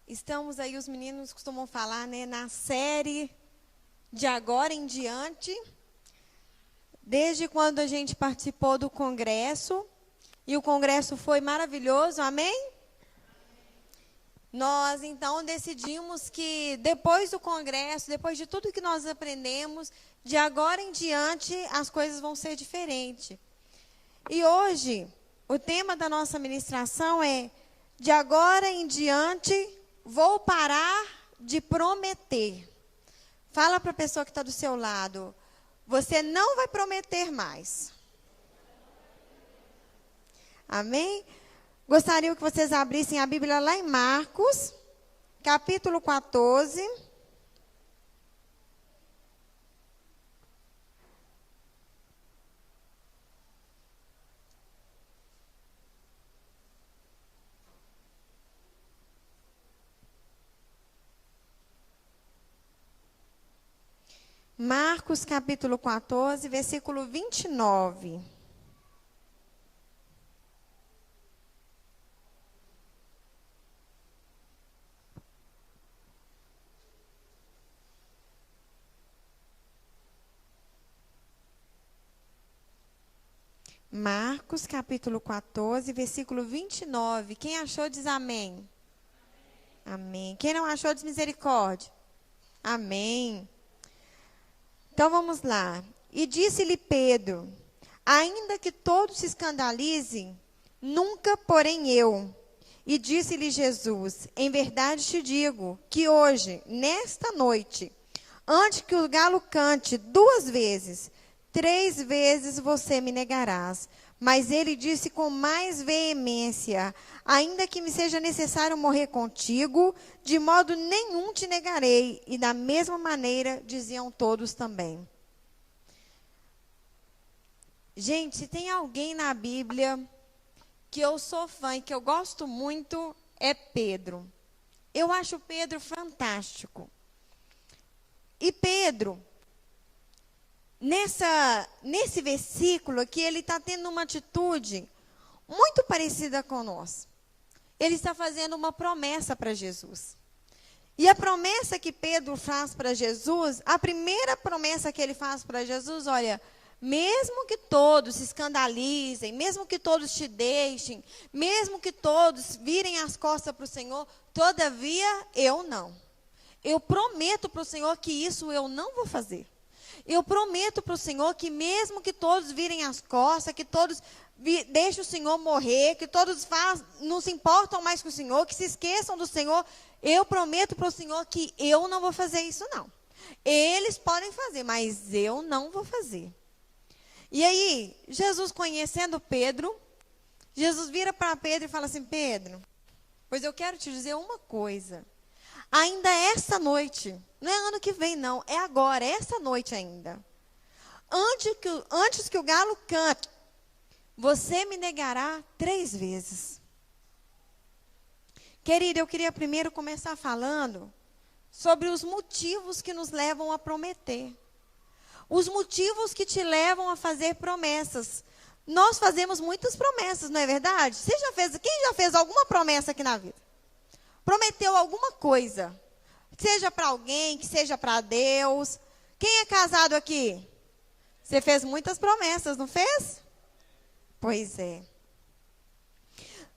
Estamos aí, os meninos costumam falar, né, na série de agora em diante, desde quando a gente participou do congresso, e o congresso foi maravilhoso, amém? Nós, então, decidimos que depois do congresso, depois de tudo que nós aprendemos, de agora em diante, as coisas vão ser diferentes. E hoje, o tema da nossa ministração é: de agora em diante, vou parar de prometer. Fala para a pessoa que está do seu lado: você não vai prometer mais. Amém? Gostaria que vocês abrissem a Bíblia lá em Marcos, capítulo 14. Marcos, capítulo 14, versículo 29. Marcos, capítulo 14, versículo 29. Quem achou, diz amém. Amém. Quem não achou, diz misericórdia. Amém. Então vamos lá. E disse-lhe Pedro: ainda que todos se escandalizem, nunca porém eu. E disse-lhe Jesus: em verdade te digo que hoje, nesta noite, antes que o galo cante 2 vezes, 3 vezes você me negarás. Mas ele disse com mais veemência: ainda que me seja necessário morrer contigo, de modo nenhum te negarei. E da mesma maneira diziam todos também. Gente, se tem alguém na Bíblia que eu sou fã e que eu gosto muito, é Pedro. Eu acho Pedro fantástico. E Pedro, nesse versículo aqui, ele está tendo uma atitude muito parecida com nós. Ele está fazendo uma promessa para Jesus. E a promessa que Pedro faz para Jesus, a primeira promessa que ele faz para Jesus: olha, mesmo que todos se escandalizem, mesmo que todos te deixem, mesmo que todos virem as costas para o Senhor, todavia eu não. Eu prometo para o Senhor que isso eu não vou fazer. Eu prometo para o Senhor que mesmo que todos virem as costas, que todos deixem o Senhor morrer, que todos não se importam mais com o Senhor, que se esqueçam do Senhor, eu prometo para o Senhor que eu não vou fazer isso não. Eles podem fazer, mas eu não vou fazer. E aí, Jesus, conhecendo Pedro, Jesus vira para Pedro e fala assim: Pedro, pois eu quero te dizer uma coisa. Ainda essa noite, não é ano que vem não, é agora, é essa noite ainda. Antes que o galo cante, você me negará 3 vezes. Querida, eu queria primeiro começar falando sobre os motivos que nos levam a prometer. Os motivos que te levam a fazer promessas. Nós fazemos muitas promessas, não é verdade? Quem já fez alguma promessa aqui na vida? Prometeu alguma coisa, que seja para alguém, que seja para Deus. Quem é casado aqui? Você fez muitas promessas, não fez? Pois é.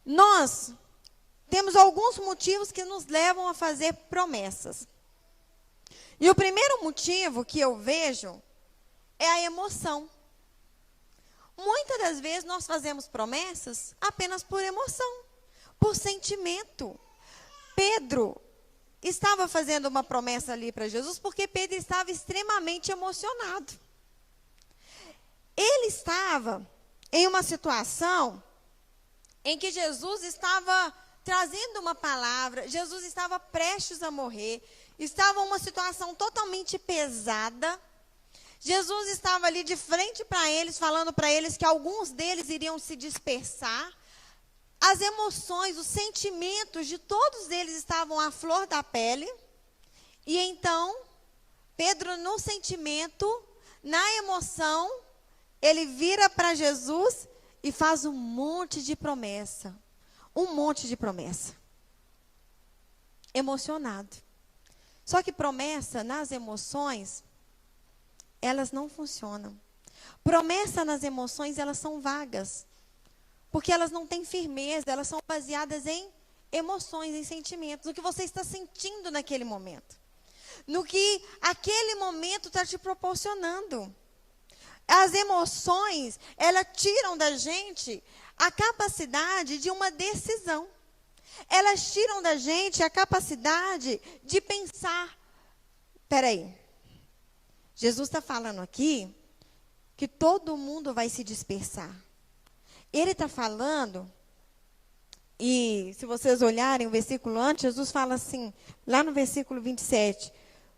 Nós temos alguns motivos que nos levam a fazer promessas. E o primeiro motivo que eu vejo é a emoção. Muitas das vezes nós fazemos promessas apenas por emoção, por sentimento. Pedro estava fazendo uma promessa ali para Jesus porque Pedro estava extremamente emocionado. Ele estava em uma situação em que Jesus estava trazendo uma palavra, Jesus estava prestes a morrer, estava uma situação totalmente pesada. Jesus estava ali de frente para eles, falando para eles que alguns deles iriam se dispersar. As emoções, os sentimentos de todos eles estavam à flor da pele. E então, Pedro, no sentimento, na emoção, ele vira para Jesus e faz um monte de promessa. Um monte de promessa. emocionado. Só que promessa nas emoções, elas não funcionam. Promessa nas emoções, elas são vagas. Porque elas não têm firmeza, elas são baseadas em emoções, em sentimentos, no que você está sentindo naquele momento. No que aquele momento está te proporcionando. As emoções, elas tiram da gente a capacidade de uma decisão. Elas tiram da gente a capacidade de pensar. Espera aí. Jesus está falando aqui que todo mundo vai se dispersar. Ele está falando, e se vocês olharem o versículo antes, Jesus fala assim, lá no versículo 27,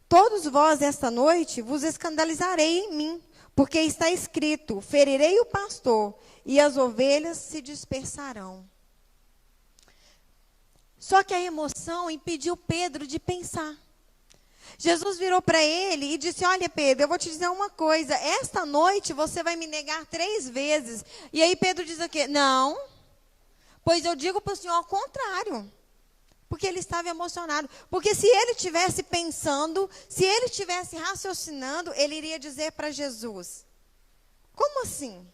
todos vós esta noite vos escandalizarei em mim, porque está escrito, ferirei o pastor, e as ovelhas se dispersarão. Só que a emoção impediu Pedro de pensar. Jesus virou para ele e disse, olha Pedro, eu vou te dizer uma coisa, esta noite você vai me negar 3 vezes. E aí Pedro diz o quê? Não, pois eu digo para o Senhor ao contrário. Porque ele estava emocionado. Porque se ele estivesse pensando, se ele estivesse raciocinando, ele iria dizer para Jesus, como assim?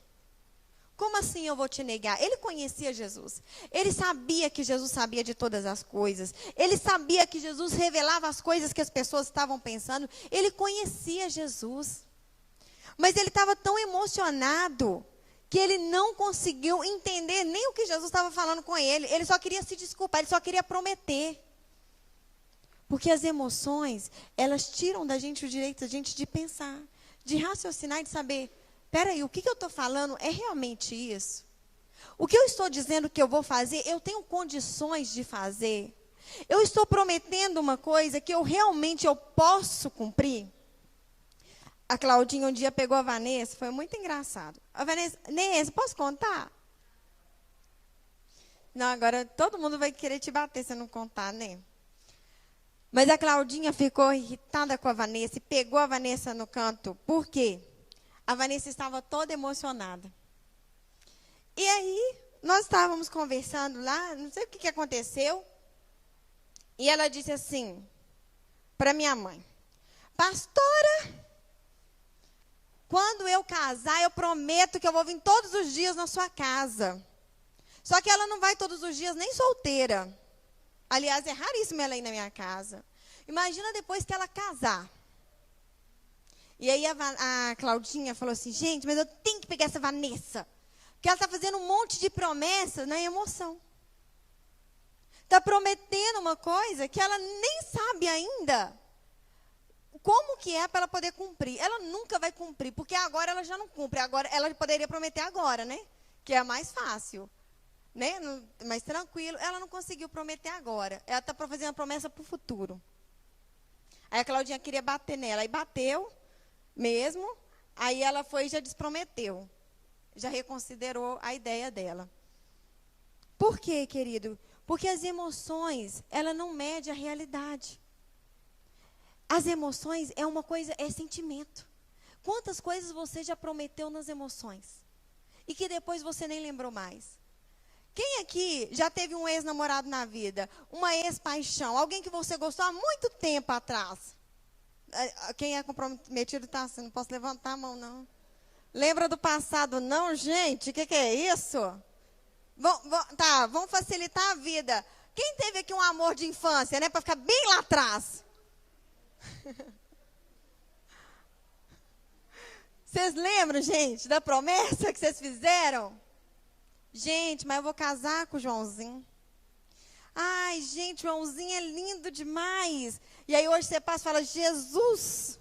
Como assim eu vou te negar? Ele conhecia Jesus. Ele sabia que Jesus sabia de todas as coisas. Ele sabia que Jesus revelava as coisas que as pessoas estavam pensando. Ele conhecia Jesus. Mas ele estava tão emocionado que ele não conseguiu entender nem o que Jesus estava falando com ele. Ele só queria se desculpar, ele só queria prometer. Porque as emoções, elas tiram da gente o direito da gente de pensar, de raciocinar e de saber, peraí, o que eu estou falando é realmente isso? O que eu estou dizendo que eu vou fazer, eu tenho condições de fazer? Eu estou prometendo uma coisa que eu realmente posso cumprir? A Claudinha um dia pegou a Vanessa, foi muito engraçado. A Vanessa, Nessa, posso contar? Não, agora todo mundo vai querer te bater se eu não contar, né? Mas a Claudinha ficou irritada com a Vanessa e pegou a Vanessa no canto. Por quê? A Vanessa estava toda emocionada. E aí, nós estávamos conversando lá, não sei o que aconteceu. E ela disse assim, para minha mãe, pastora, quando eu casar, eu prometo que eu vou vir todos os dias na sua casa. Só que ela não vai todos os dias, nem solteira. Aliás, é raríssimo ela ir na minha casa. Imagina depois que ela casar. E aí a Claudinha falou assim, gente, mas eu tenho que pegar essa Vanessa. Porque ela está fazendo um monte de promessa na emoção. Está prometendo uma coisa que ela nem sabe ainda como que é para ela poder cumprir. Ela nunca vai cumprir, porque agora ela já não cumpre. Agora ela poderia prometer agora, né? Que é mais fácil. Né? Mais tranquilo. Ela não conseguiu prometer agora. Ela está fazendo a promessa para o futuro. Aí a Claudinha queria bater nela. Aí bateu mesmo. Aí ela foi e já desprometeu. Já reconsiderou a ideia dela. Por quê, querido? Porque as emoções, ela não mede a realidade. As emoções é uma coisa, é sentimento. Quantas coisas você já prometeu nas emoções? E que depois você nem lembrou mais? Quem aqui já teve um ex-namorado na vida? Uma ex-paixão? Alguém que você gostou há muito tempo atrás? Quem é comprometido está assim, não posso levantar a mão, não. Lembra do passado, não, gente? O que é isso? Vamos facilitar a vida. Quem teve aqui um amor de infância, né? Para ficar bem lá atrás. Vocês lembram, gente, da promessa que vocês fizeram? Gente, mas eu vou casar com o Joãozinho. Ai, gente, o Joãozinho é lindo demais. E aí hoje você passa e fala, Jesus,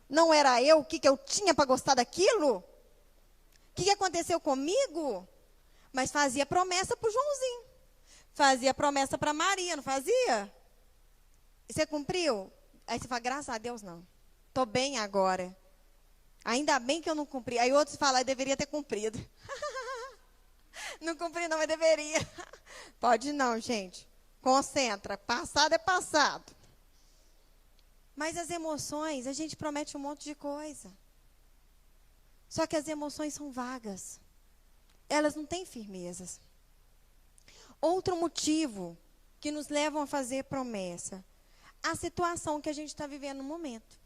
não era eu? O que eu tinha para gostar daquilo? O que aconteceu comigo? Mas fazia promessa para o Joãozinho. Fazia promessa para Maria, não fazia? E você cumpriu? Aí você fala, graças a Deus não. Estou bem agora. Ainda bem que eu não cumpri. Aí outros falam, eu deveria ter cumprido. Não cumpri não, mas deveria. Pode não, gente. Concentra. Passado é passado. Mas as emoções, a gente promete um monte de coisa. Só que as emoções são vagas. Elas não têm firmezas. Outro motivo que nos levam a fazer promessa? A situação que a gente está vivendo no momento.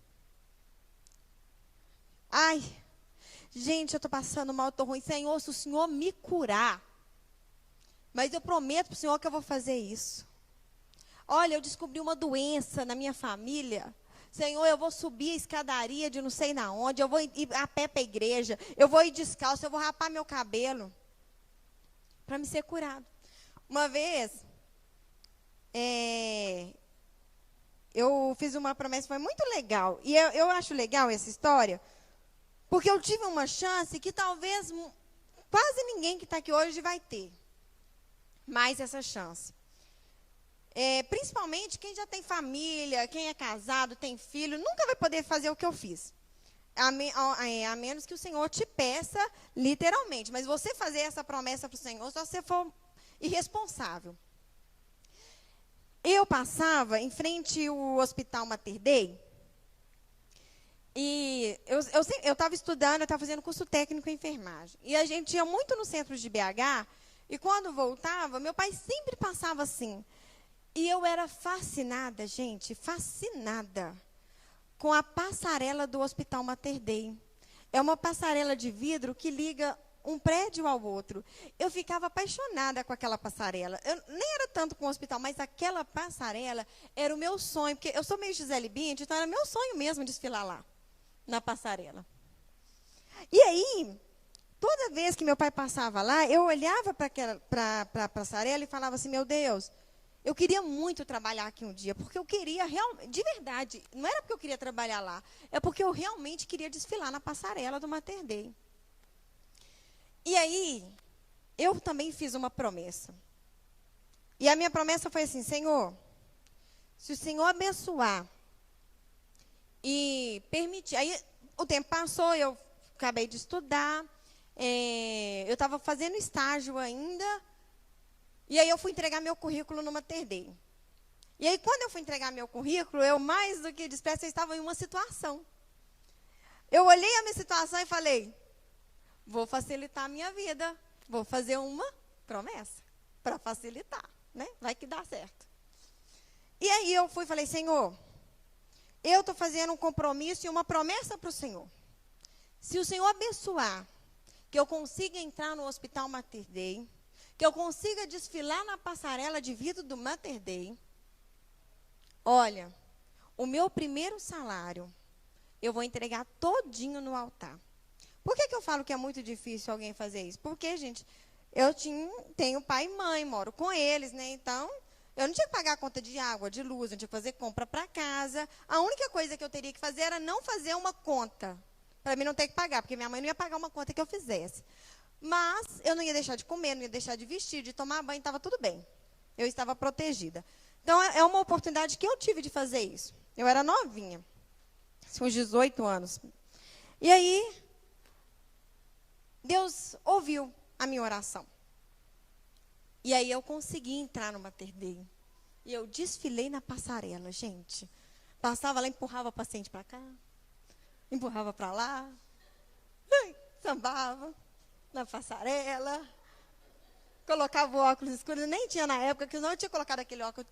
Ai, gente, eu estou passando mal, estou ruim. Senhor, se o Senhor me curar, mas eu prometo para o Senhor que eu vou fazer isso. Olha, eu descobri uma doença na minha família. Senhor, eu vou subir a escadaria de não sei na onde, eu vou ir a pé para a igreja, eu vou ir descalço, eu vou rapar meu cabelo para me ser curado. Uma vez, eu fiz uma promessa, foi muito legal. E eu acho legal essa história, porque eu tive uma chance que talvez quase ninguém que está aqui hoje vai ter mais essa chance. Principalmente quem já tem família, quem é casado, tem filho, nunca vai poder fazer o que eu fiz. A menos que o Senhor te peça, literalmente. Mas você fazer essa promessa para o Senhor, só se você for irresponsável. Eu passava em frente ao Hospital Mater Dei. E eu estava estudando, eu estava fazendo curso técnico em enfermagem. E a gente ia muito no centro de BH. E quando voltava, meu pai sempre passava assim. E eu era fascinada, gente, fascinada com a passarela do Hospital Mater Dei. É uma passarela de vidro que liga um prédio ao outro. Eu ficava apaixonada com aquela passarela. Eu nem era tanto com o hospital, mas aquela passarela era o meu sonho. Porque eu sou meio Gisele Bündchen, então era meu sonho mesmo desfilar lá, na passarela. E aí, toda vez que meu pai passava lá, eu olhava para a passarela e falava assim, meu Deus, eu queria muito trabalhar aqui um dia, porque eu queria realmente, de verdade, não era porque eu queria trabalhar lá, é porque eu realmente queria desfilar na passarela do Mater Dei. E aí, eu também fiz uma promessa. E a minha promessa foi assim, Senhor, se o Senhor abençoar e permitir, aí o tempo passou, eu acabei de estudar, eu estava fazendo estágio ainda, e aí eu fui entregar meu currículo no Mater Dei. E aí, quando eu fui entregar meu currículo, eu, mais do que depressa, eu estava em uma situação. Eu olhei a minha situação e falei, vou facilitar a minha vida, vou fazer uma promessa para facilitar, né? Vai que dá certo. E aí eu fui e falei, Senhor, eu estou fazendo um compromisso e uma promessa para o Senhor. Se o Senhor abençoar, que eu consiga entrar no Hospital Mater Dei, que eu consiga desfilar na passarela de vidro do Mater Dei, olha, o meu primeiro salário, eu vou entregar todinho no altar. Por que eu falo que é muito difícil alguém fazer isso? Porque, gente, eu tenho pai e mãe, moro com eles, né? Então, eu não tinha que pagar a conta de água, de luz, não tinha que fazer compra para casa. A única coisa que eu teria que fazer era não fazer uma conta, para mim não ter que pagar, porque minha mãe não ia pagar uma conta que eu fizesse. Mas eu não ia deixar de comer, não ia deixar de vestir, de tomar banho, estava tudo bem. Eu estava protegida. Então, é uma oportunidade que eu tive de fazer isso. Eu era novinha, uns 18 anos. E aí, Deus ouviu a minha oração. E aí eu consegui entrar no Mater Dei. E eu desfilei na passarela, gente. Passava lá, empurrava o paciente para cá, empurrava para lá, sambava na passarela, colocava o óculos escuro, nem tinha na época, que não tinha colocado aquele óculos.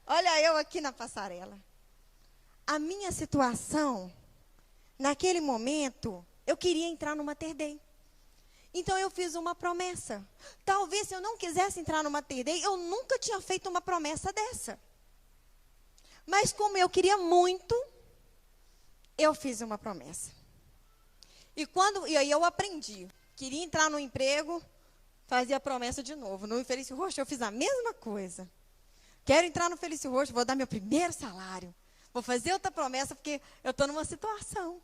Olha eu aqui na passarela. A minha situação, naquele momento, eu queria entrar no Mater Dei. Então, eu fiz uma promessa. Talvez, se eu não quisesse entrar no Mater Dei, eu nunca tinha feito uma promessa dessa. Mas, como eu queria muito, eu fiz uma promessa. E aí eu aprendi. Queria entrar no emprego, fazia a promessa de novo. No Felício Roxo, eu fiz a mesma coisa. Quero entrar no Felício Roxo, vou dar meu primeiro salário. Vou fazer outra promessa, porque eu estou numa situação.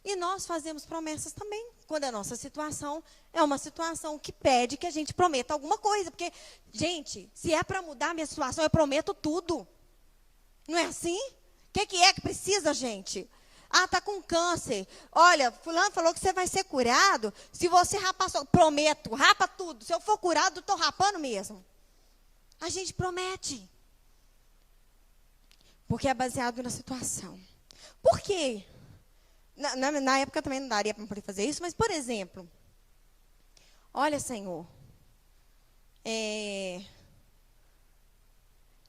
E nós fazemos promessas também, quando a nossa situação é uma situação que pede que a gente prometa alguma coisa. Porque, gente, se é para mudar a minha situação, eu prometo tudo. Não é assim? O que é que precisa, gente? Ah, está com câncer. Olha, fulano falou que você vai ser curado se você rapar só. Prometo, rapa tudo. Se eu for curado, estou rapando mesmo. A gente promete. Porque é baseado na situação. Por quê? Na época também não daria para poder fazer isso, mas, por exemplo, olha, Senhor,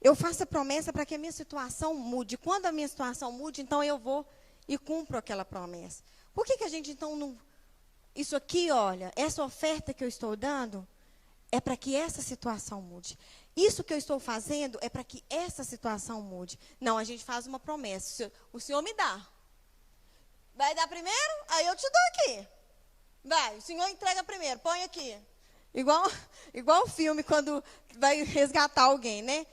eu faço a promessa para que a minha situação mude. Quando a minha situação mude, então eu vou e cumpro aquela promessa. Por que a gente então não... Isso aqui, olha, essa oferta que eu estou dando é para que essa situação mude. Isso que eu estou fazendo é para que essa situação mude. Não, a gente faz uma promessa. O Senhor me dá. Vai dar primeiro? Aí eu te dou aqui. Vai, o Senhor entrega primeiro, põe aqui. Igual o filme quando vai resgatar alguém, né?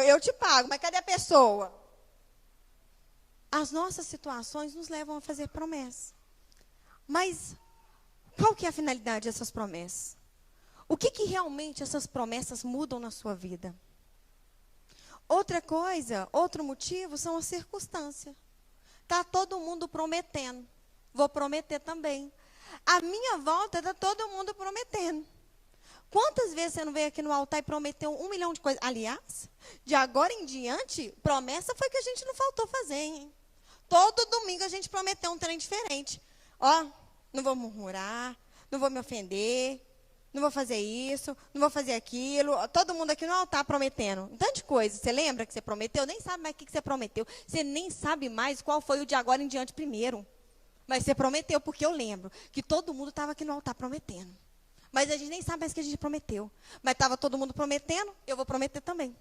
Eu te pago, mas cadê a pessoa? As nossas situações nos levam a fazer promessas. Mas qual que é a finalidade dessas promessas? O que realmente essas promessas mudam na sua vida? Outra coisa, outro motivo são as circunstâncias. Está todo mundo prometendo. Vou prometer também. À minha volta está todo mundo prometendo. Quantas vezes você não veio aqui no altar e prometeu 1 milhão de coisas? Aliás, de agora em diante, promessa foi que a gente não faltou fazer, hein? Todo domingo a gente prometeu um trem diferente. Ó, não vou murmurar, não vou me ofender, não vou fazer isso, não vou fazer aquilo. Todo mundo aqui no altar prometendo um tanto de coisa. Você lembra que você prometeu? Nem sabe mais o que você prometeu. Você nem sabe mais qual foi o de agora em diante primeiro. Mas você prometeu, porque eu lembro que todo mundo estava aqui no altar prometendo. Mas a gente nem sabe mais o que a gente prometeu. Mas estava todo mundo prometendo, eu vou prometer também.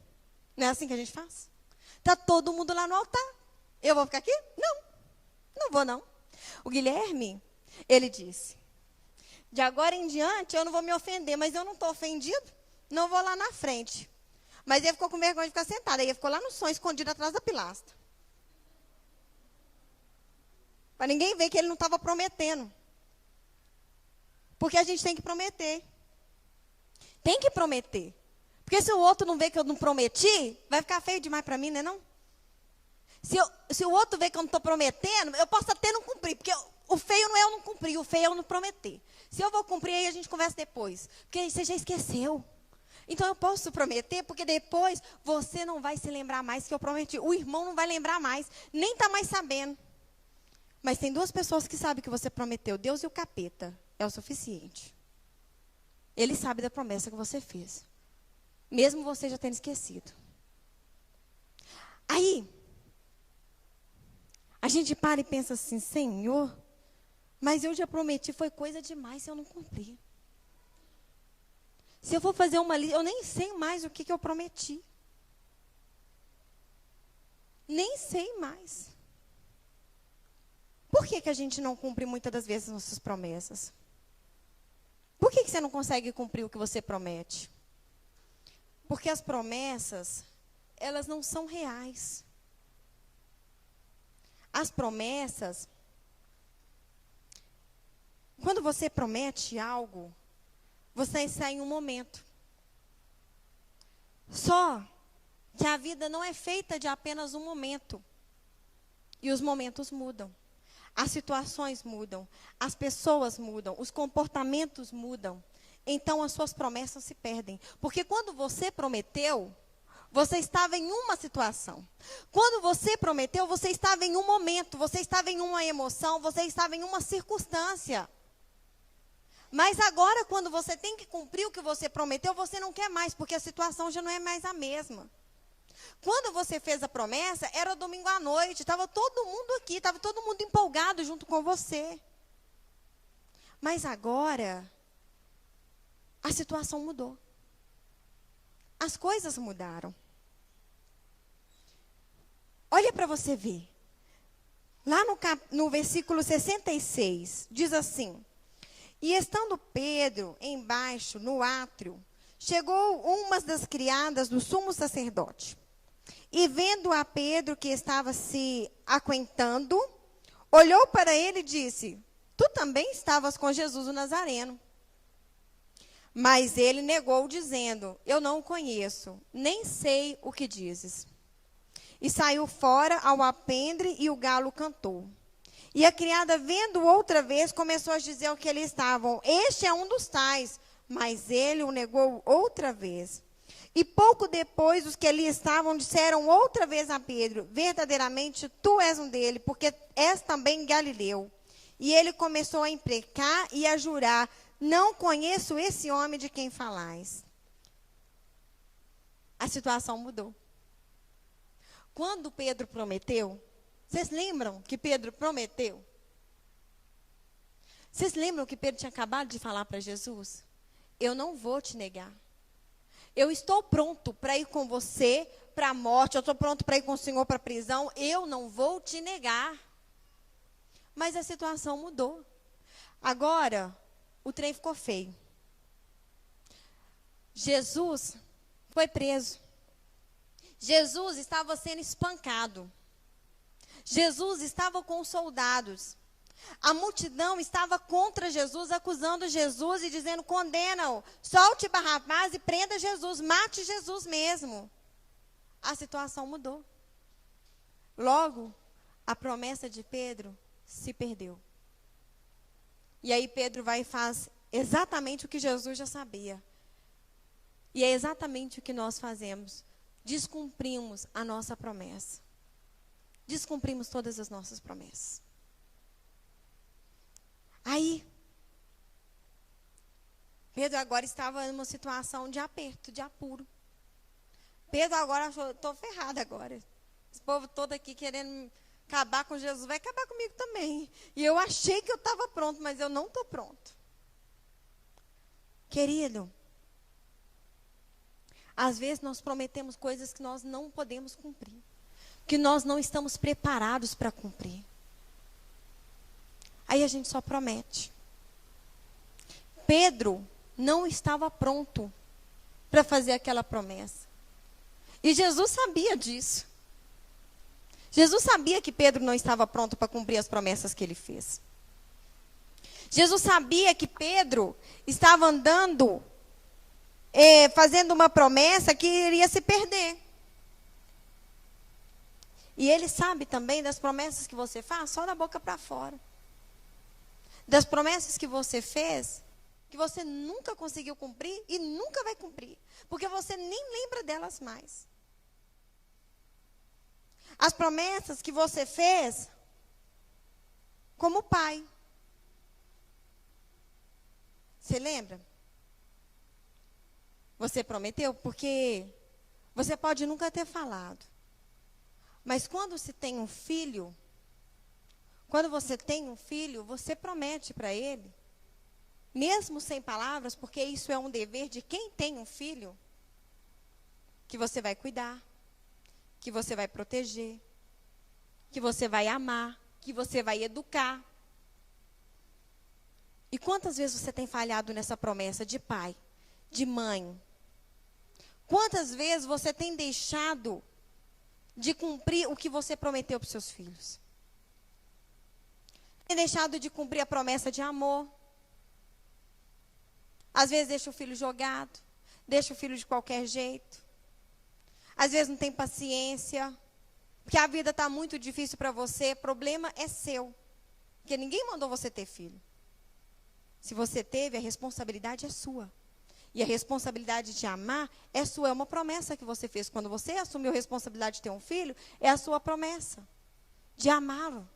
Não é assim que a gente faz? Está todo mundo lá no altar. Eu vou ficar aqui? Não, não vou não. O Guilherme, ele disse, de agora em diante eu não vou me ofender, mas eu não estou ofendido, não vou lá na frente. Mas ele ficou com vergonha de ficar sentado, aí ele ficou lá no som, escondido atrás da pilastra. Para ninguém ver que ele não estava prometendo. Porque a gente tem que prometer. Tem que prometer. Porque se o outro não vê que eu não prometi, vai ficar feio demais para mim, né não? Se o outro vê que eu não estou prometendo, eu posso até não cumprir. Porque o feio não é eu não cumprir, o feio é eu não prometer. Se eu vou cumprir, aí a gente conversa depois. Porque aí você já esqueceu. Então eu posso prometer, porque depois você não vai se lembrar mais que eu prometi. O irmão não vai lembrar mais, nem está mais sabendo. Mas tem 2 pessoas que sabem que você prometeu, Deus e o capeta. É o suficiente. Ele sabe da promessa que você fez. Mesmo você já tendo esquecido. Aí, a gente para e pensa assim, Senhor, mas eu já prometi, foi coisa demais se eu não cumprir. Se eu for fazer uma lista, eu nem sei mais o que eu prometi. Nem sei mais. Por que a gente não cumpre muitas das vezes nossas promessas? Por que você não consegue cumprir o que você promete? Porque as promessas, elas não são reais. As promessas, quando você promete algo, você está em um momento. Só que a vida não é feita de apenas um momento. E os momentos mudam. As situações mudam, as pessoas mudam, os comportamentos mudam. Então, as suas promessas se perdem. Porque quando você prometeu, você estava em uma situação. Quando você prometeu, você estava em um momento, você estava em uma emoção, você estava em uma circunstância. Mas agora, quando você tem que cumprir o que você prometeu, você não quer mais, porque a situação já não é mais a mesma. Quando você fez a promessa, era domingo à noite, estava todo mundo aqui, estava todo mundo empolgado junto com você. Mas agora, a situação mudou. As coisas mudaram. Olha para você ver. Lá no versículo 66, diz assim: E estando Pedro embaixo, no átrio, chegou uma das criadas do sumo sacerdote. E vendo a Pedro que estava se aquentando, olhou para ele e disse: Tu também estavas com Jesus o Nazareno. Mas ele negou, dizendo: Eu não o conheço, nem sei o que dizes. E saiu fora ao alpendre, e o galo cantou. E a criada, vendo outra vez, começou a dizer ao que eles estavam: Este é um dos tais. Mas ele o negou outra vez. E pouco depois, os que ali estavam disseram outra vez a Pedro: Verdadeiramente, tu és um dele, porque és também galileu. E ele começou a imprecar e a jurar: Não conheço esse homem de quem falais. a situação mudou. Quando Pedro prometeu, vocês lembram que Pedro prometeu? Vocês lembram que Pedro tinha acabado de falar para Jesus? Eu não vou te negar. Eu estou pronto para ir com você para a morte. Eu estou pronto para ir com o Senhor para a prisão. Eu não vou te negar. Mas a situação mudou. Agora, o trem ficou feio. Jesus foi preso. Jesus estava sendo espancado. Jesus estava com os soldados. A multidão estava contra Jesus, acusando Jesus e dizendo: condena-o, solte Barrabás e prenda Jesus, mate Jesus mesmo. A situação mudou. Logo, a promessa de Pedro se perdeu. E aí Pedro vai e faz exatamente o que Jesus já sabia. E é exatamente o que nós fazemos. Descumprimos a nossa promessa. Descumprimos todas as nossas promessas. Aí, Pedro agora estava numa situação de aperto, de apuro. Pedro agora achou: estou ferrado agora. Esse povo todo aqui querendo acabar com Jesus, vai acabar comigo também. E eu achei que eu estava pronto, mas eu não estou pronto. Querido, às vezes nós prometemos coisas que nós não podemos cumprir, que nós não estamos preparados para cumprir. Aí a gente só promete. Pedro não estava pronto para fazer aquela promessa. E Jesus sabia disso. Jesus sabia que Pedro não estava pronto para cumprir as promessas que ele fez. Jesus sabia que Pedro estava andando, fazendo uma promessa que iria se perder. E ele sabe também das promessas que você faz só da boca para fora. Das promessas que você fez, que você nunca conseguiu cumprir e nunca vai cumprir. Porque você nem lembra delas mais. As promessas que você fez como pai. Você lembra? Você prometeu? Porque você pode nunca ter falado. Mas quando se tem um filho, quando você tem um filho, você promete para ele, mesmo sem palavras, porque isso é um dever de quem tem um filho, que você vai cuidar, que você vai proteger, que você vai amar, que você vai educar. E quantas vezes você tem falhado nessa promessa de pai, de mãe? Quantas vezes você tem deixado de cumprir o que você prometeu para os seus filhos? Tem deixado de cumprir a promessa de amor. Às vezes deixa o filho jogado, deixa o filho de qualquer jeito. Às vezes não tem paciência, porque a vida está muito difícil para você. Problema é seu, porque ninguém mandou você ter filho. Se você teve, a responsabilidade é sua. E a responsabilidade de amar é sua. É uma promessa que você fez. Quando você assumiu a responsabilidade de ter um filho, é a sua promessa de amá-lo.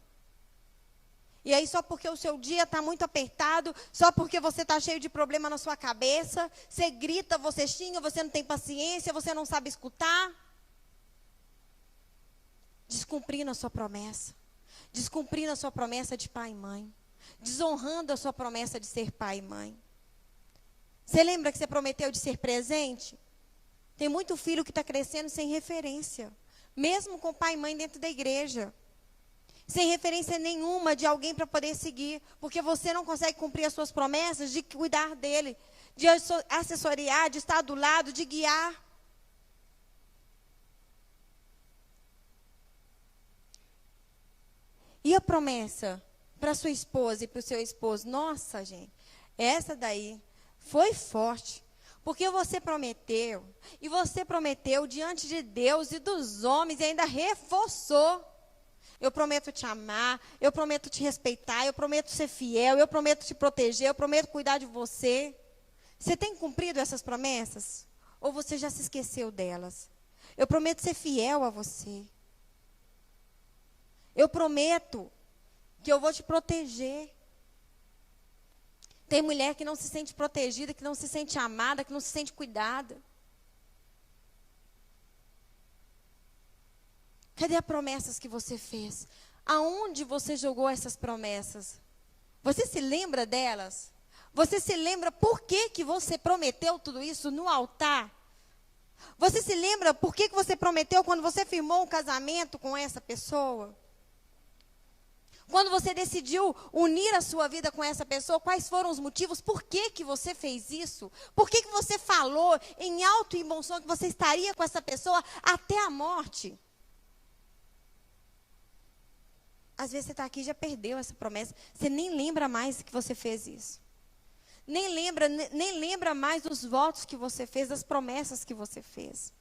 E aí, só porque o seu dia está muito apertado, só porque você está cheio de problema na sua cabeça, você grita, você xinga, você não tem paciência, você não sabe escutar. Descumprindo a sua promessa. Descumprindo a sua promessa de pai e mãe. Desonrando a sua promessa de ser pai e mãe. Você lembra que você prometeu de ser presente? Tem muito filho que está crescendo sem referência. Mesmo com pai e mãe dentro da igreja. Sem referência nenhuma de alguém para poder seguir. Porque você não consegue cumprir as suas promessas de cuidar dele. De assessoriar, de estar do lado, de guiar. E a promessa para sua esposa e para o seu esposo? Nossa, gente, essa daí foi forte. Porque você prometeu, e você prometeu diante de Deus e dos homens, e ainda reforçou. Eu prometo te amar, eu prometo te respeitar, eu prometo ser fiel, eu prometo te proteger, eu prometo cuidar de você. Você tem cumprido essas promessas? Ou você já se esqueceu delas? Eu prometo ser fiel a você. Eu prometo que eu vou te proteger. Tem mulher que não se sente protegida, que não se sente amada, que não se sente cuidada. Cadê as promessas que você fez? Aonde você jogou essas promessas? Você se lembra delas? Você se lembra por que que você prometeu tudo isso no altar? Você se lembra por que que você prometeu quando você firmou um casamento com essa pessoa? Quando você decidiu unir a sua vida com essa pessoa, quais foram os motivos? Por que que você fez isso? Por que que você falou em alto e bom som que você estaria com essa pessoa até a morte? Às vezes você está aqui e já perdeu essa promessa. Você nem lembra mais que você fez isso. Nem lembra mais dos votos que você fez, das promessas que você fez.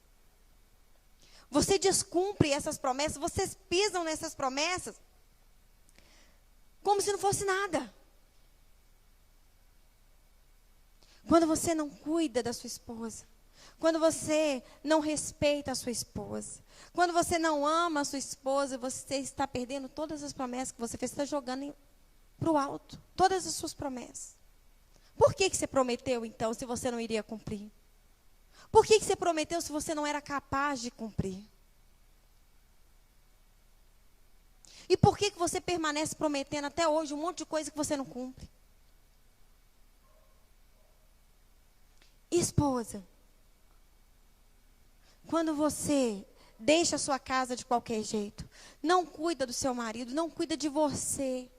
Você descumpre essas promessas, vocês pisam nessas promessas como se não fosse nada. Quando você não cuida da sua esposa, quando você não respeita a sua esposa, quando você não ama a sua esposa, você está perdendo todas as promessas que você fez, você está jogando para o alto, todas as suas promessas. Por que que você prometeu, então, se você não iria cumprir? Por que que você prometeu se você não era capaz de cumprir? E por que que você permanece prometendo até hoje um monte de coisa que você não cumpre? Esposa, quando você deixa a sua casa de qualquer jeito, não cuida do seu marido, não cuida de você,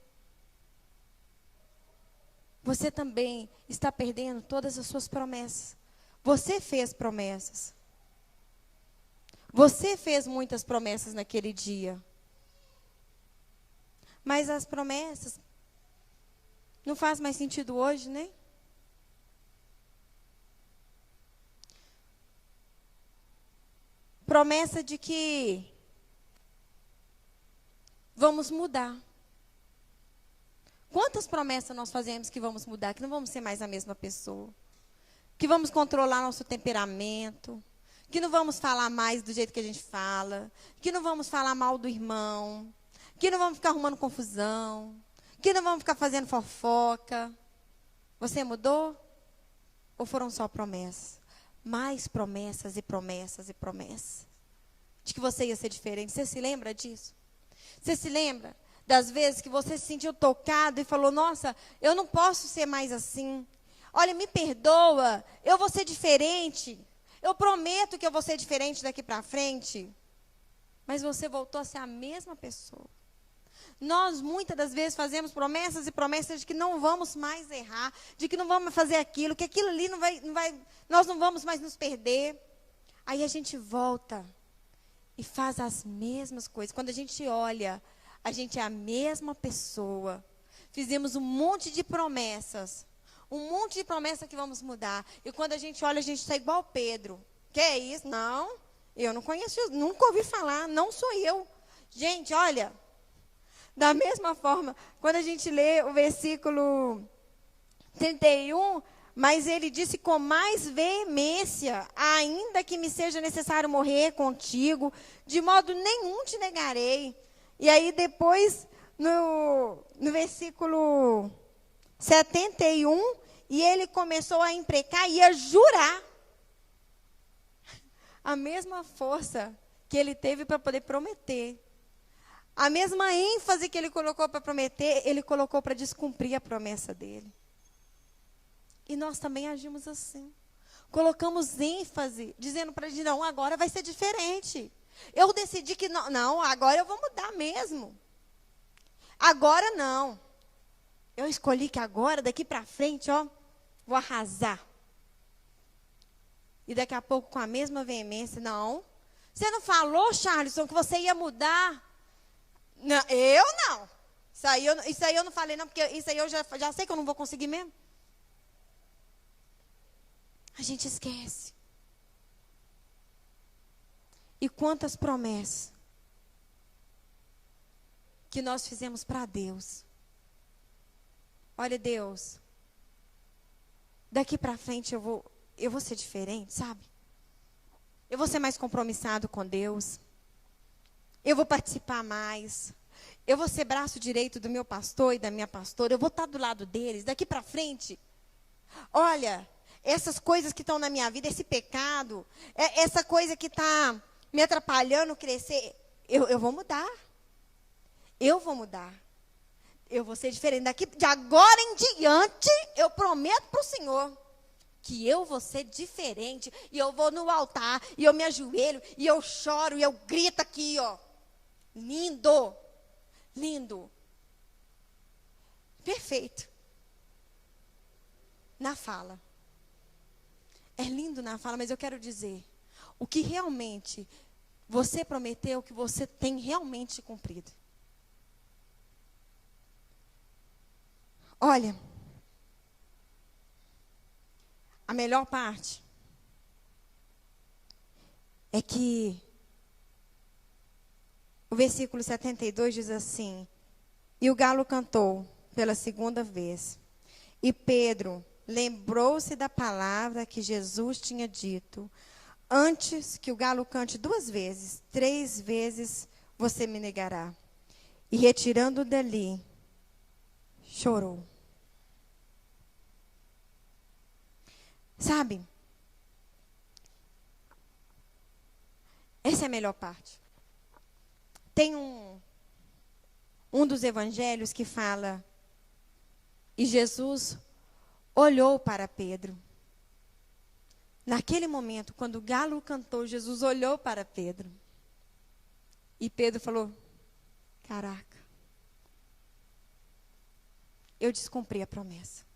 você também está perdendo todas as suas promessas. Você fez promessas. Você fez muitas promessas naquele dia. Mas as promessas não faz mais sentido hoje, né? Promessa de que vamos mudar. Quantas promessas nós fazemos que vamos mudar, que não vamos ser mais a mesma pessoa, que vamos controlar nosso temperamento, que não vamos falar mais do jeito que a gente fala, que não vamos falar mal do irmão, que não vamos ficar arrumando confusão, que não vamos ficar fazendo fofoca. Você mudou? Ou foram só promessas? Mais promessas e promessas e promessas. De que você ia ser diferente. Você se lembra disso? Você se lembra das vezes que você se sentiu tocado e falou, nossa, eu não posso ser mais assim. Olha, me perdoa, eu vou ser diferente. Eu prometo que eu vou ser diferente daqui para frente. Mas você voltou a ser a mesma pessoa. Nós, muitas das vezes, fazemos promessas e promessas de que não vamos mais errar, de que não vamos fazer aquilo, que aquilo ali nós não vamos mais nos perder. Aí a gente volta e faz as mesmas coisas. Quando a gente olha, a gente é a mesma pessoa. Fizemos um monte de promessas que vamos mudar. E quando a gente olha, a gente está igual Pedro. Que é isso? Não, eu não conheço, nunca ouvi falar, não sou eu. Gente, olha, da mesma forma, quando a gente lê o versículo 31, mas ele disse com mais veemência, ainda que me seja necessário morrer contigo, de modo nenhum te negarei. E aí depois, no versículo 71, e ele começou a imprecar e a jurar. A mesma força que ele teve para poder prometer. A mesma ênfase que ele colocou para prometer, ele colocou para descumprir a promessa dele. E nós também agimos assim. Colocamos ênfase, dizendo para ele, não, agora vai ser diferente. Eu decidi que não, agora eu vou mudar mesmo. Agora não. Eu escolhi que agora, daqui para frente, ó, vou arrasar. E daqui a pouco, com a mesma veemência, não. Você não falou, Charleson, que você ia mudar? Não, eu não. Isso aí eu não falei, não, porque isso aí eu já sei que eu não vou conseguir mesmo. A gente esquece. E quantas promessas que nós fizemos para Deus. Olha, Deus, daqui para frente eu vou ser diferente, sabe? Eu vou ser mais compromissado com Deus. Eu vou participar mais. Eu vou ser braço direito do meu pastor e da minha pastora. Eu vou estar do lado deles. Daqui para frente, olha, essas coisas que estão na minha vida, esse pecado, essa coisa que está me atrapalhando crescer, eu vou mudar. Eu vou mudar. Eu vou ser diferente. Daqui de agora em diante, eu prometo para o Senhor que eu vou ser diferente. E eu vou no altar, e eu me ajoelho, e eu choro, e eu grito aqui, ó. Lindo. Lindo. Perfeito. Na fala. É lindo na fala, mas eu quero dizer, o que realmente você prometeu, que você tem realmente cumprido. Olha, a melhor parte é que o versículo 72 diz assim: e o galo cantou pela segunda vez, e Pedro lembrou-se da palavra que Jesus tinha dito: antes que o galo cante 2 vezes, 3 vezes você me negará. E retirando dali, chorou. Sabe? Essa é a melhor parte. Tem um dos evangelhos que fala: e Jesus olhou para Pedro. Naquele momento, quando o galo cantou, Jesus olhou para Pedro. E Pedro falou: caraca, eu descumpri a promessa.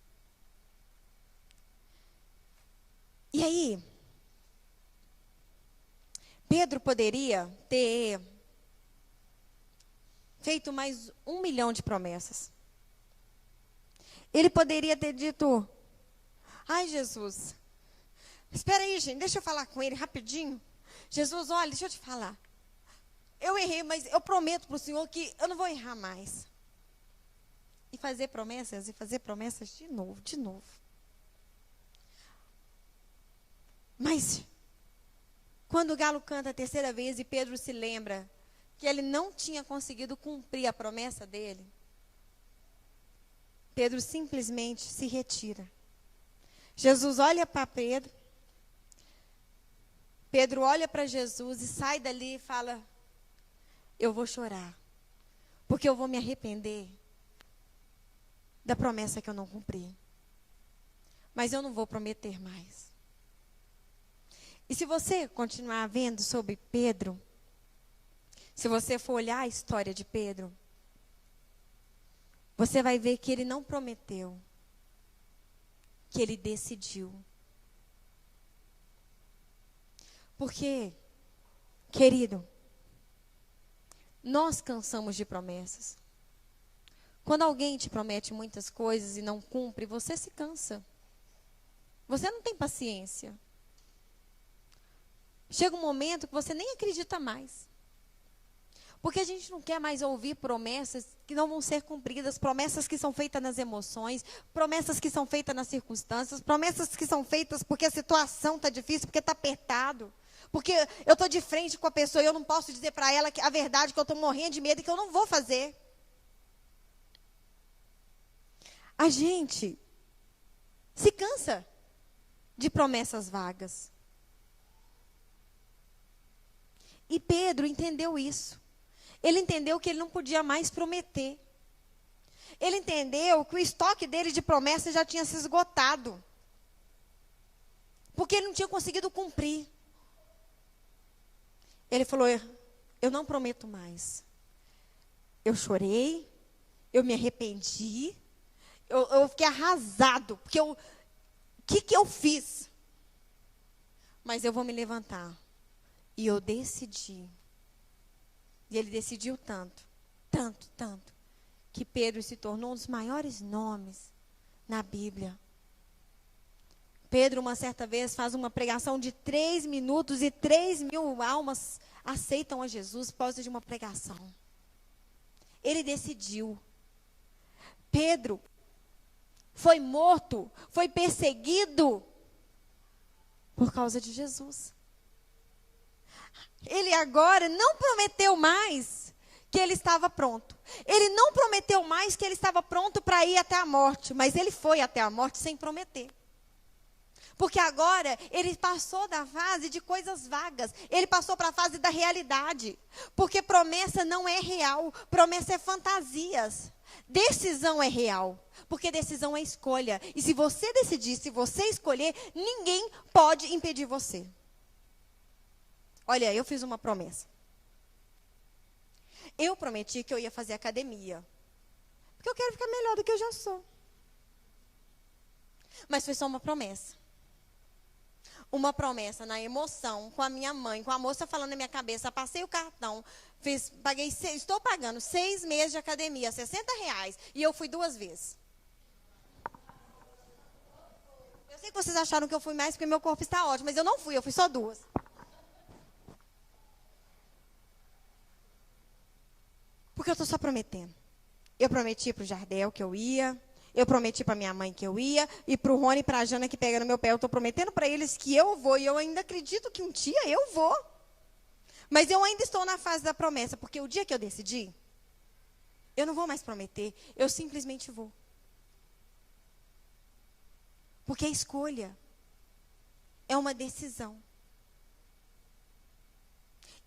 E aí, Pedro poderia ter feito mais 1 milhão de promessas. Ele poderia ter dito: ai, Jesus, espera aí, gente, deixa eu falar com ele rapidinho. Jesus, olha, deixa eu te falar. Eu errei, mas eu prometo para o Senhor que eu não vou errar mais. E fazer promessas de novo, de novo. Mas, quando o galo canta a 3ª vez e Pedro se lembra que ele não tinha conseguido cumprir a promessa dele, Pedro simplesmente se retira. Jesus olha para Pedro. Pedro olha para Jesus e sai dali e fala: eu vou chorar, porque eu vou me arrepender da promessa que eu não cumpri. Mas eu não vou prometer mais. E se você continuar vendo sobre Pedro, se você for olhar a história de Pedro, você vai ver que ele não prometeu, que ele decidiu. Porque, querido, nós cansamos de promessas. Quando alguém te promete muitas coisas e não cumpre, você se cansa. Você não tem paciência. Chega um momento que você nem acredita mais. Porque a gente não quer mais ouvir promessas que não vão ser cumpridas, promessas que são feitas nas emoções, promessas que são feitas nas circunstâncias, promessas que são feitas porque a situação está difícil, porque está apertado. Porque eu estou de frente com a pessoa e eu não posso dizer para ela que a verdade, que eu estou morrendo de medo e que eu não vou fazer. A gente se cansa de promessas vagas. E Pedro entendeu isso. Ele entendeu que ele não podia mais prometer. Ele entendeu que o estoque dele de promessas já tinha se esgotado. Porque ele não tinha conseguido cumprir. Ele falou: eu não prometo mais. Eu chorei, eu me arrependi, eu fiquei arrasado, porque o que eu fiz? Mas eu vou me levantar. E eu decidi. E ele decidiu tanto, que Pedro se tornou um dos maiores nomes na Bíblia. Pedro, uma certa vez, faz uma pregação de 3 minutos e 3.000 almas aceitam a Jesus por causa de uma pregação. Ele decidiu. Pedro foi morto, foi perseguido por causa de Jesus. Ele agora não prometeu mais que ele estava pronto. Ele não prometeu mais que ele estava pronto para ir até a morte, mas ele foi até a morte sem prometer. Porque agora ele passou da fase de coisas vagas. Ele passou para a fase da realidade. Porque promessa não é real. Promessa é fantasias. Decisão é real. Porque decisão é escolha. E se você decidir, se você escolher, ninguém pode impedir você. Olha, eu fiz uma promessa. Eu prometi que eu ia fazer academia. Porque eu quero ficar melhor do que eu já sou. Mas foi só uma promessa. Uma promessa na emoção, com a minha mãe, com a moça falando na minha cabeça, passei o cartão, estou pagando 6 meses de academia, R$60, e eu fui 2 vezes. Eu sei que vocês acharam que eu fui mais porque meu corpo está ótimo, mas eu não fui, eu fui só 2. Porque eu estou só prometendo. Eu prometi para o Jardel que eu ia. Eu prometi para minha mãe que eu ia. E para o Rony e para a Jana que pega no meu pé. Eu estou prometendo para eles que eu vou. E eu ainda acredito que um dia eu vou. Mas eu ainda estou na fase da promessa. Porque o dia que eu decidi, eu não vou mais prometer. Eu simplesmente vou. Porque a escolha é uma decisão.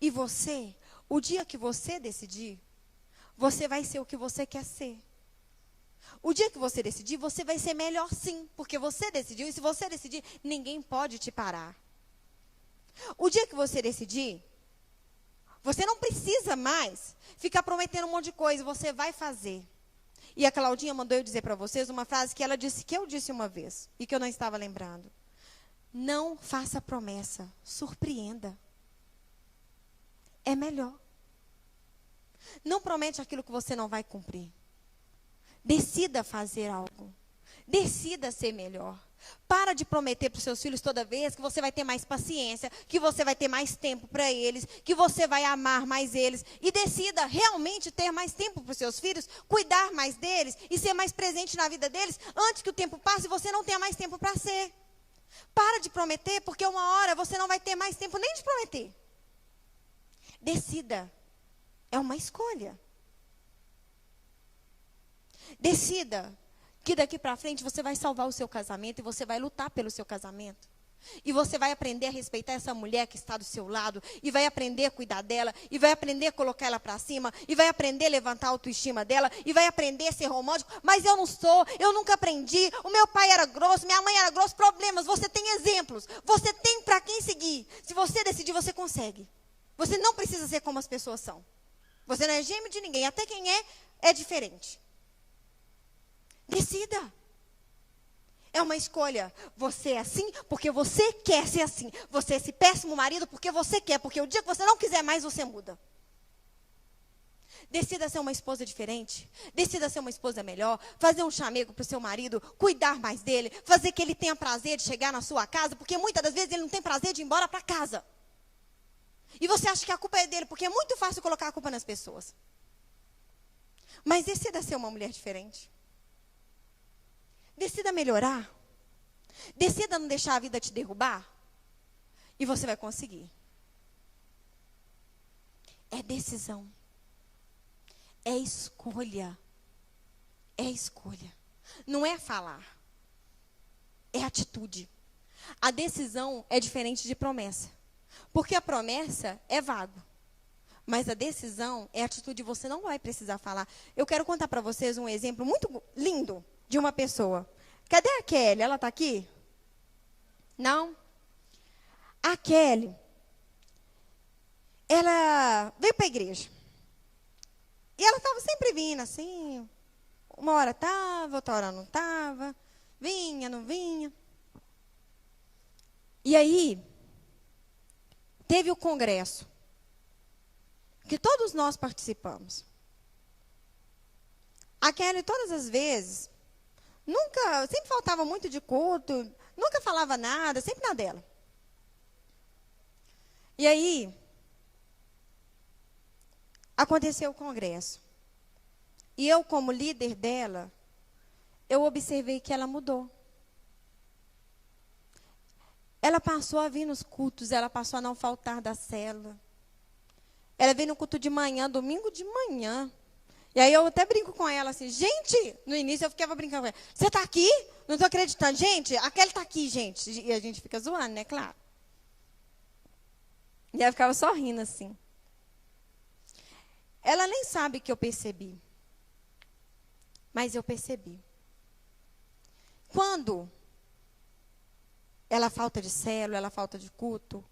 E você, o dia que você decidir, você vai ser o que você quer ser. O dia que você decidir, você vai ser melhor sim. Porque você decidiu. E se você decidir, ninguém pode te parar. O dia que você decidir, você não precisa mais ficar prometendo um monte de coisa. Você vai fazer. E a Claudinha mandou eu dizer para vocês uma frase que ela disse, que eu disse uma vez. E que eu não estava lembrando. Não faça promessa. Surpreenda. É melhor. Não promete aquilo que você não vai cumprir. Decida fazer algo. Decida ser melhor. Para de prometer para os seus filhos toda vez que você vai ter mais paciência, que você vai ter mais tempo para eles, que você vai amar mais eles. E decida realmente ter mais tempo para os seus filhos, cuidar mais deles e ser mais presente na vida deles, antes que o tempo passe e você não tenha mais tempo para ser. Para de prometer, porque uma hora você não vai ter mais tempo nem de prometer. Decida. É uma escolha. Decida que daqui para frente você vai salvar o seu casamento e você vai lutar pelo seu casamento. E você vai aprender a respeitar essa mulher que está do seu lado. E vai aprender a cuidar dela. E vai aprender a colocar ela para cima. E vai aprender a levantar a autoestima dela. E vai aprender a ser romântico. Mas eu não sou, eu nunca aprendi. O meu pai era grosso, minha mãe era grossa. Problemas, você tem exemplos. Você tem para quem seguir. Se você decidir, você consegue. Você não precisa ser como as pessoas são. Você não é gêmeo de ninguém. Até quem é diferente. Decida. É uma escolha. Você é assim porque você quer ser assim. Você é esse péssimo marido porque você quer. Porque o dia que você não quiser mais, você muda. Decida ser uma esposa diferente. Decida ser uma esposa melhor. Fazer um chamego para o seu marido. Cuidar mais dele. Fazer que ele tenha prazer de chegar na sua casa. Porque muitas das vezes ele não tem prazer de ir embora para casa. E você acha que a culpa é dele. Porque é muito fácil colocar a culpa nas pessoas. Mas decida ser uma mulher diferente. Decida melhorar. Decida não deixar a vida te derrubar. E você vai conseguir. É decisão. É escolha. É escolha. Não é falar. É atitude. A decisão é diferente de promessa. Porque a promessa é vago. Mas a decisão é atitude. Você não vai precisar falar. Eu quero contar para vocês um exemplo muito lindo de uma pessoa. Cadê a Kelly? Ela está aqui? Não? A Kelly, ela veio para a igreja. E ela estava sempre vindo assim. Uma hora estava, outra hora não estava. Vinha, não vinha. E aí, teve o congresso. Que todos nós participamos. A Kelly, todas as vezes, sempre faltava muito de culto, nunca falava nada, sempre na dela. E aí, aconteceu o congresso. E eu, como líder dela, eu observei que ela mudou. Ela passou a vir nos cultos, ela passou a não faltar da célula. Ela veio no culto de manhã, domingo de manhã. E aí eu até brinco com ela assim, gente, no início eu ficava brincando com ela. Você está aqui? Não estou acreditando. Gente, a Kelly está aqui, gente. E a gente fica zoando, né? Claro. E ela ficava só rindo assim. Ela nem sabe que eu percebi. Mas eu percebi. Quando ela falta de célula, ela falta de culto,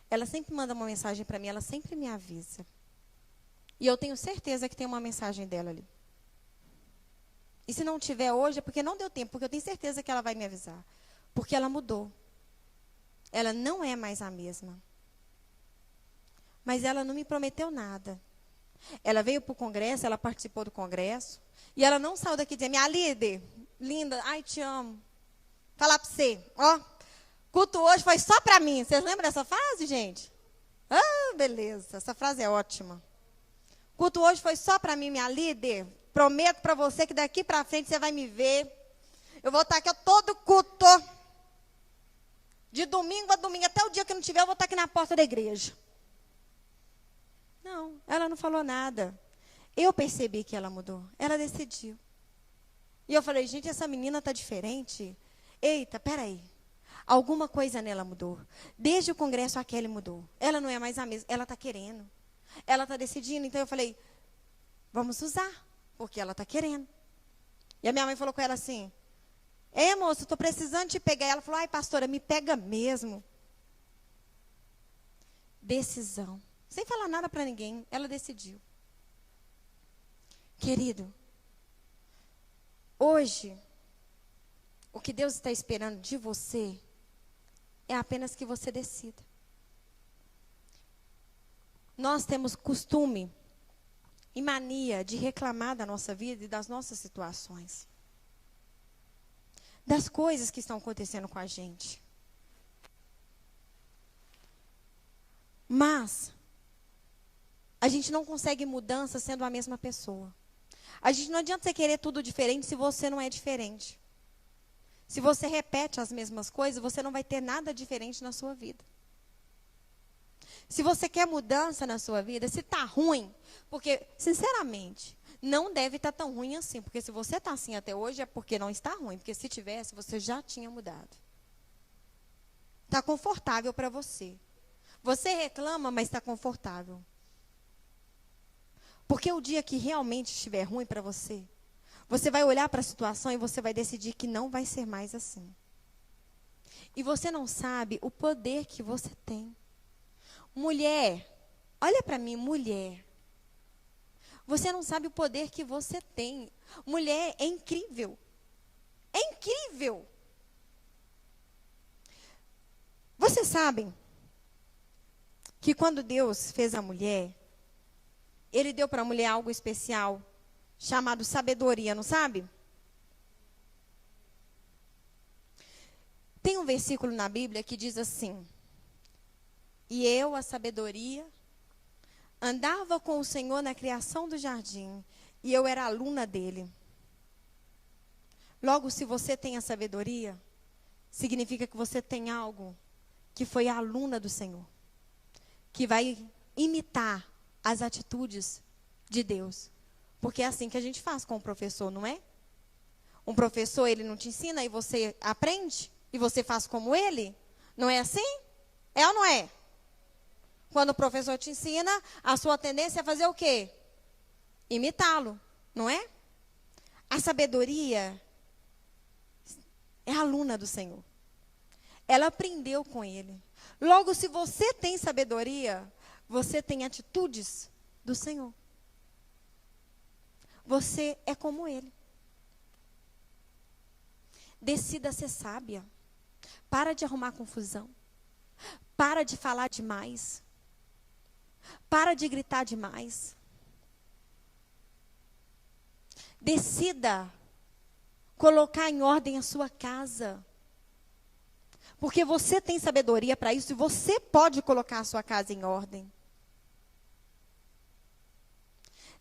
ela sempre manda uma mensagem para mim, ela sempre me avisa. E eu tenho certeza que tem uma mensagem dela ali. E se não tiver hoje, é porque não deu tempo, porque eu tenho certeza que ela vai me avisar. Porque ela mudou. Ela não é mais a mesma. Mas ela não me prometeu nada. Ela veio para o congresso, ela participou do congresso. E ela não saiu daqui dizendo, minha líder, linda, ai, te amo. Falar para você, ó, culto hoje foi só para mim. Vocês lembram dessa frase, gente? Ah, beleza, essa frase é ótima. Culto hoje foi só para mim, minha líder. Prometo para você que daqui para frente você vai me ver. Eu vou estar aqui todo culto. De domingo a domingo, até o dia que eu não tiver, eu vou estar aqui na porta da igreja. Não, ela não falou nada. Eu percebi que ela mudou. Ela decidiu. E eu falei, gente, essa menina está diferente. Eita, peraí. Alguma coisa nela mudou. Desde o congresso a Kelly mudou. Ela não é mais a mesma. Ela está querendo. Ela está decidindo. Então eu falei, vamos usar. Porque ela está querendo. E a minha mãe falou com ela assim, moça, estou precisando te pegar. Ela falou, ai, pastora, me pega mesmo. Decisão. Sem falar nada para ninguém, ela decidiu. Querido, hoje, o que Deus está esperando de você é apenas que você decida. Nós temos costume e mania de reclamar da nossa vida e das nossas situações. Das coisas que estão acontecendo com a gente. Mas a gente não consegue mudança sendo a mesma pessoa. A gente não adianta você querer tudo diferente se você não é diferente. Se você repete as mesmas coisas, você não vai ter nada diferente na sua vida. Se você quer mudança na sua vida, se está ruim, porque, sinceramente, não deve estar tão ruim assim. Porque se você está assim até hoje, é porque não está ruim. Porque se tivesse, você já tinha mudado. Está confortável para você. Você reclama, mas está confortável. Porque o dia que realmente estiver ruim para você, você vai olhar para a situação e você vai decidir que não vai ser mais assim. E você não sabe o poder que você tem. Mulher, olha para mim, mulher. Você não sabe o poder que você tem. Mulher é incrível. É incrível. Vocês sabem que quando Deus fez a mulher, Ele deu para a mulher algo especial, chamado sabedoria, não sabe? Tem um versículo na Bíblia que diz assim, e eu, a sabedoria, andava com o Senhor na criação do jardim, e eu era aluna dele. Logo, se você tem a sabedoria, significa que você tem algo que foi a aluna do Senhor, que vai imitar as atitudes de Deus. Porque é assim que a gente faz com o professor, não é? Um professor, ele não te ensina e você aprende? E você faz como ele? Não é assim? É ou não é? Quando o professor te ensina, a sua tendência é fazer o quê? Imitá-lo, não é? A sabedoria é aluna do Senhor. Ela aprendeu com ele. Logo, se você tem sabedoria, você tem atitudes do Senhor. Você é como Ele. Decida ser sábia. Para de arrumar confusão. Para de falar demais. Para de gritar demais. Decida colocar em ordem a sua casa. Porque você tem sabedoria para isso e você pode colocar a sua casa em ordem.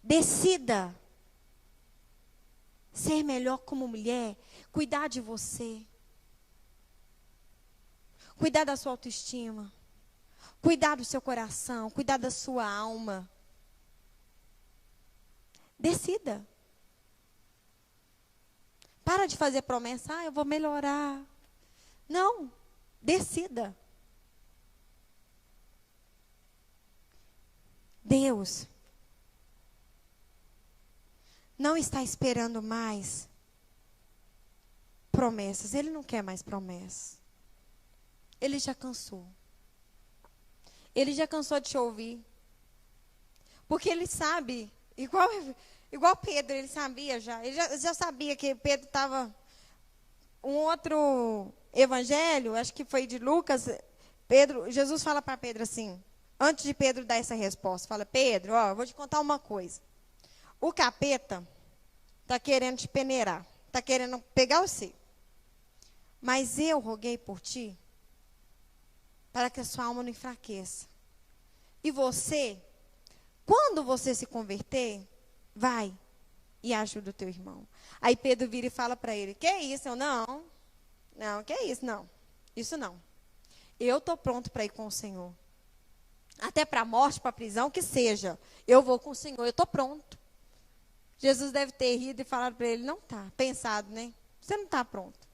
Decida ser melhor como mulher, cuidar de você, cuidar da sua autoestima, cuidar do seu coração, cuidar da sua alma. Decida. Para de fazer promessa, eu vou melhorar. Não, decida. Deus não está esperando mais promessas. Ele não quer mais promessas. Ele já cansou. Ele já cansou de te ouvir. Porque ele sabe, igual Pedro, ele sabia já. Ele já sabia que Pedro estava... Um outro evangelho, acho que foi de Lucas, Jesus fala para Pedro assim, antes de Pedro dar essa resposta, fala, Pedro, eu vou te contar uma coisa. O capeta está querendo te peneirar, está querendo pegar você. Mas eu roguei por ti, para que a sua alma não enfraqueça. E você, quando você se converter, vai e ajuda o teu irmão. Aí Pedro vira e fala para ele, que é isso? Não, que é isso? Não, isso não. Eu estou pronto para ir com o Senhor. Até para a morte, para a prisão, que seja. Eu vou com o Senhor, eu estou pronto. Jesus deve ter rido e falado para ele, não está, pensado, né? Você não está pronto.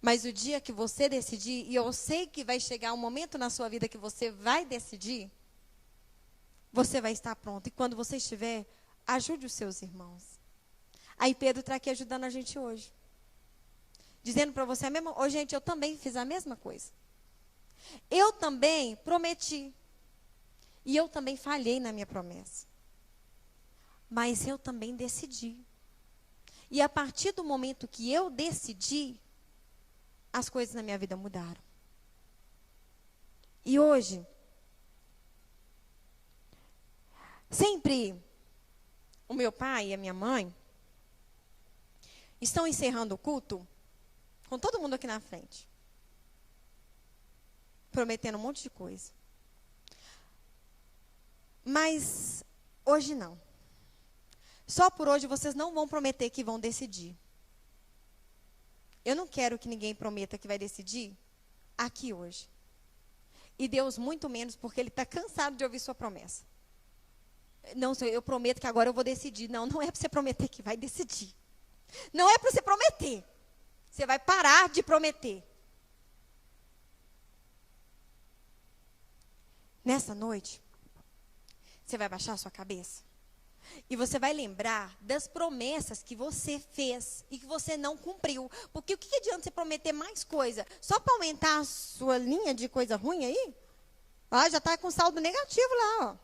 Mas o dia que você decidir, e eu sei que vai chegar um momento na sua vida que você vai decidir, você vai estar pronto. E quando você estiver, ajude os seus irmãos. Aí Pedro está aqui ajudando a gente hoje. Dizendo para você a mesma... Ô, gente, eu também fiz a mesma coisa. Eu também prometi. E eu também falhei na minha promessa. Mas eu também decidi. E a partir do momento que eu decidi, as coisas na minha vida mudaram. E hoje, sempre o meu pai e a minha mãe estão encerrando o culto com todo mundo aqui na frente. Prometendo um monte de coisa. Mas hoje não. Só por hoje vocês não vão prometer que vão decidir. Eu não quero que ninguém prometa que vai decidir aqui hoje. E Deus muito menos, porque Ele está cansado de ouvir sua promessa. Não, Senhor, eu prometo que agora eu vou decidir. Não, não é para você prometer que vai decidir. Não é para você prometer. Você vai parar de prometer. Nessa noite, você vai baixar a sua cabeça. E você vai lembrar das promessas que você fez e que você não cumpriu. Porque o que adianta você prometer mais coisa? Só para aumentar a sua linha de coisa ruim aí? Já está com saldo negativo lá.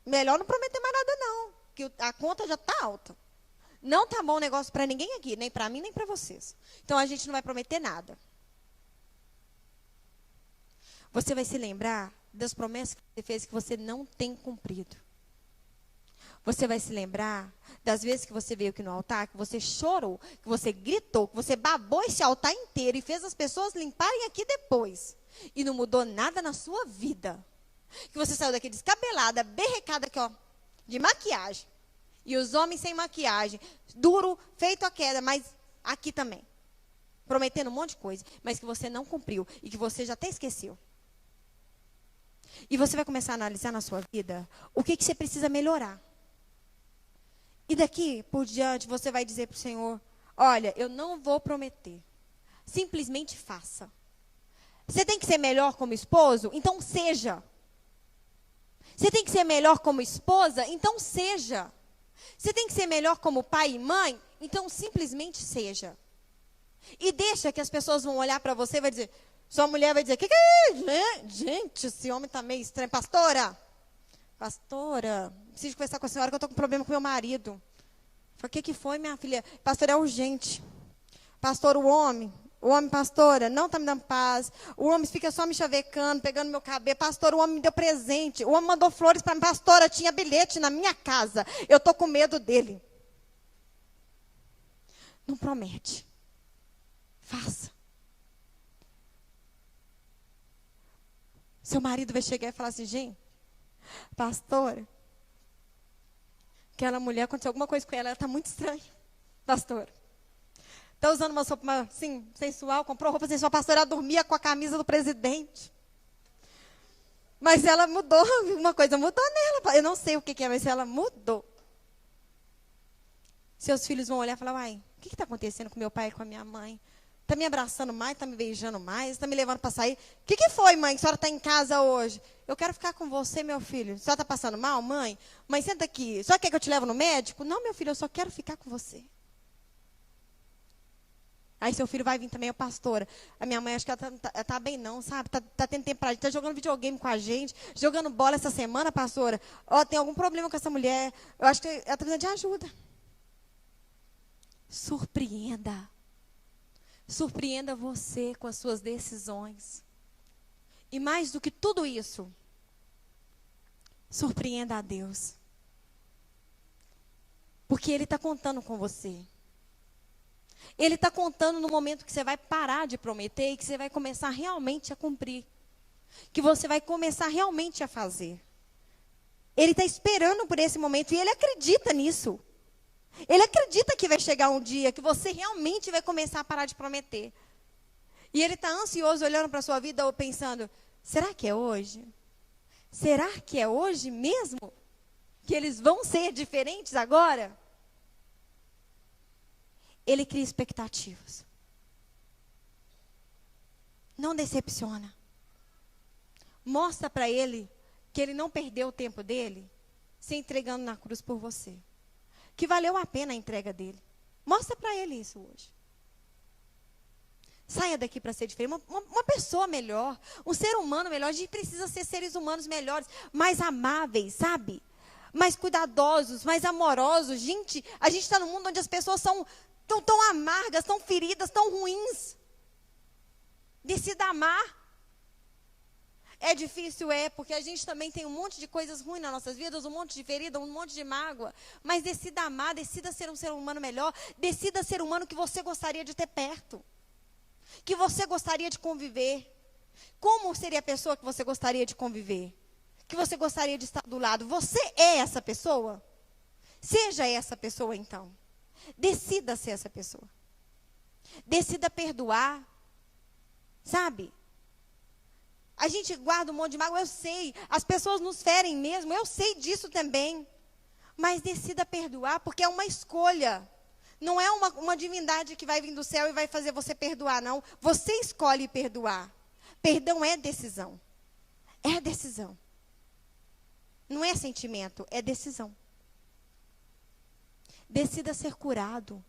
Melhor não prometer mais nada não. Que a conta já está alta. Não está bom o negócio para ninguém aqui. Nem para mim, nem para vocês. Então a gente não vai prometer nada. Você vai se lembrar das promessas que você fez que você não tem cumprido. Você vai se lembrar das vezes que você veio aqui no altar, que você chorou, que você gritou, que você babou esse altar inteiro e fez as pessoas limparem aqui depois. E não mudou nada na sua vida. Que você saiu daqui descabelada, berrecada aqui, ó, de maquiagem. E os homens sem maquiagem, duro, feito a queda, mas aqui também. Prometendo um monte de coisa, mas que você não cumpriu e que você já até esqueceu. E você vai começar a analisar na sua vida o que você precisa melhorar. E daqui por diante você vai dizer para o Senhor, olha, eu não vou prometer. Simplesmente faça. Você tem que ser melhor como esposo? Então seja. Você tem que ser melhor como esposa? Então seja. Você tem que ser melhor como pai e mãe? Então simplesmente seja. E deixa que as pessoas vão olhar para você e vai dizer, sua mulher vai dizer, que é? Gente, esse homem está meio estranho. Pastora, preciso conversar com a senhora que eu estou com problema com meu marido. Falei, o que foi, minha filha? Pastor, é urgente. Pastor, o homem, pastora, não está me dando paz. O homem fica só me chavecando, pegando meu cabelo. Pastor, o homem me deu presente. O homem mandou flores para mim. Pastora, tinha bilhete na minha casa. Eu estou com medo dele. Não promete. Faça. Seu marido vai chegar e falar assim, gente, pastora, aquela mulher, aconteceu alguma coisa com ela está muito estranha, pastora. Está usando uma roupa assim, sensual, comprou roupa sensual, pastora, ela dormia com a camisa do presidente. Mas ela mudou, uma coisa mudou nela. Eu não sei o que é, mas ela mudou. Seus filhos vão olhar e falar, uai, o que está acontecendo com meu pai e com a minha mãe? Está me abraçando mais, está me beijando mais, está me levando para sair. O que foi, mãe, que a senhora está em casa hoje? Eu quero ficar com você, meu filho. A senhora está passando mal, mãe? Mãe, senta aqui. A senhora quer que eu te leve no médico? Não, meu filho, eu só quero ficar com você. Aí seu filho vai vir também, pastora. A minha mãe, acho que ela tá bem não, sabe? Tá tendo tempo pra gente. Tá jogando videogame com a gente, jogando bola essa semana, pastora. Ó, tem algum problema com essa mulher. Eu acho que ela está precisando de ajuda. Surpreenda. Surpreenda você com as suas decisões. E mais do que tudo isso, surpreenda a Deus. Porque Ele está contando com você. Ele está contando no momento que você vai parar de prometer e que você vai começar realmente a cumprir. Que você vai começar realmente a fazer. Ele está esperando por esse momento e Ele acredita nisso. Ele acredita que vai chegar um dia que você realmente vai começar a parar de prometer. E Ele está ansioso olhando para a sua vida ou pensando, será que é hoje? Será que é hoje mesmo? Que eles vão ser diferentes agora? Ele cria expectativas. Não decepciona. Mostra para ele que ele não perdeu o tempo dele se entregando na cruz por você. Que valeu a pena a entrega dele. Mostra para ele isso hoje. Saia daqui para ser diferente. Uma pessoa melhor, um ser humano melhor. A gente precisa ser seres humanos melhores, mais amáveis, sabe? Mais cuidadosos, mais amorosos. Gente, a gente está num mundo onde as pessoas são tão amargas, tão feridas, tão ruins. Decida amar. É difícil, porque a gente também tem um monte de coisas ruins nas nossas vidas, um monte de ferida, um monte de mágoa. Mas decida amar, decida ser um ser humano melhor, decida ser humano que você gostaria de ter perto. Que você gostaria de conviver. Como seria a pessoa que você gostaria de conviver? Que você gostaria de estar do lado? Você é essa pessoa? Seja essa pessoa então. Decida ser essa pessoa. Decida perdoar. Sabe? A gente guarda um monte de mágoa, eu sei. As pessoas nos ferem mesmo, eu sei disso também. Mas decida perdoar, porque é uma escolha. Não é uma divindade que vai vir do céu e vai fazer você perdoar, não. Você escolhe perdoar. Perdão é decisão. É decisão. Não é sentimento, é decisão. Decida ser curado.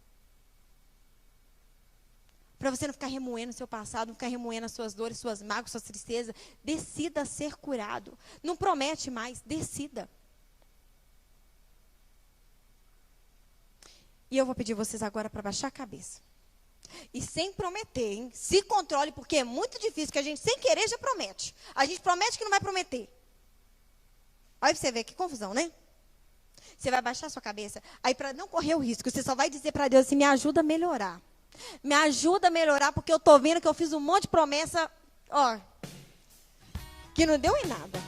Para você não ficar remoendo o seu passado, não ficar remoendo as suas dores, suas mágoas, suas tristezas. Decida ser curado. Não promete mais, decida. E eu vou pedir vocês agora para baixar a cabeça. E sem prometer, hein? Se controle, porque é muito difícil, que a gente sem querer já promete. A gente promete que não vai prometer. Olha para você ver, que confusão, né? Você vai baixar a sua cabeça. Aí, para não correr o risco, você só vai dizer para Deus assim, me ajuda a melhorar. Me ajuda a melhorar, porque eu estou vendo que eu fiz um monte de promessa, que não deu em nada.